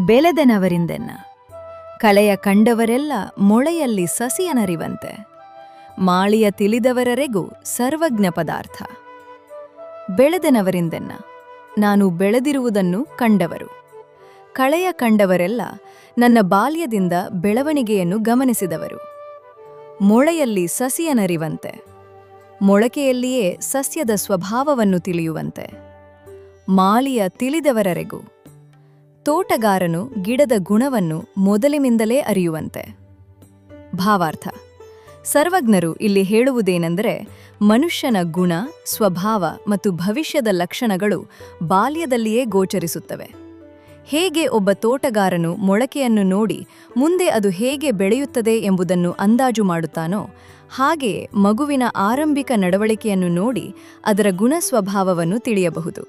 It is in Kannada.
ಬೆಳೆದನವರಿಂದೆನ್ನ ಕಳೆಯ ಕಂಡವರೆಲ್ಲ ಮೊಳೆಯಲ್ಲಿ ಸಸಿಯನರಿವಂತೆ ಮಾಳಿಯ ತಿಳಿದವರರೆಗೂ ಸರ್ವಜ್ಞ ಪದಾರ್ಥ. ಬೆಳೆದನವರಿಂದೆನ್ನ ನಾನು ಬೆಳೆದಿರುವುದನ್ನು ಕಂಡವರು. ಕಳೆಯ ಕಂಡವರೆಲ್ಲ ನನ್ನ ಬಾಲ್ಯದಿಂದ ಬೆಳವಣಿಗೆಯನ್ನು ಗಮನಿಸಿದವರು. ಮೊಳೆಯಲ್ಲಿ ಸಸಿಯನರಿವಂತೆ ಮೊಳಕೆಯಲ್ಲಿಯೇ ಸಸ್ಯದ ಸ್ವಭಾವವನ್ನು ತಿಳಿಯುವಂತೆ ಮಾಳಿಯ ತಿಳಿದವರರೆಗೂ ತೋಟಗಾರನು ಗಿಡದ ಗುಣವನ್ನು ಮೊದಲಿನಿಂದಲೇ ಅರಿಯುವಂತೆ. ಭಾವಾರ್ಥ: ಸರ್ವಜ್ಞರು ಇಲ್ಲಿ ಹೇಳುವುದೇನೆಂದರೆ, ಮನುಷ್ಯನ ಗುಣ, ಸ್ವಭಾವ ಮತ್ತು ಭವಿಷ್ಯದ ಲಕ್ಷಣಗಳು ಬಾಲ್ಯದಲ್ಲಿಯೇ ಗೋಚರಿಸುತ್ತವೆ. ಹೇಗೆ ಒಬ್ಬ ತೋಟಗಾರನು ಮೊಳಕೆಯನ್ನು ನೋಡಿ ಮುಂದೆ ಅದು ಹೇಗೆ ಬೆಳೆಯುತ್ತದೆ ಎಂಬುದನ್ನು ಅಂದಾಜು ಮಾಡುತ್ತಾನೋ, ಹಾಗೆಯೇ ಮಗುವಿನ ಆರಂಭಿಕ ನಡವಳಿಕೆಯನ್ನು ನೋಡಿ ಅದರ ಗುಣ ಸ್ವಭಾವವನ್ನು ತಿಳಿಯಬಹುದು.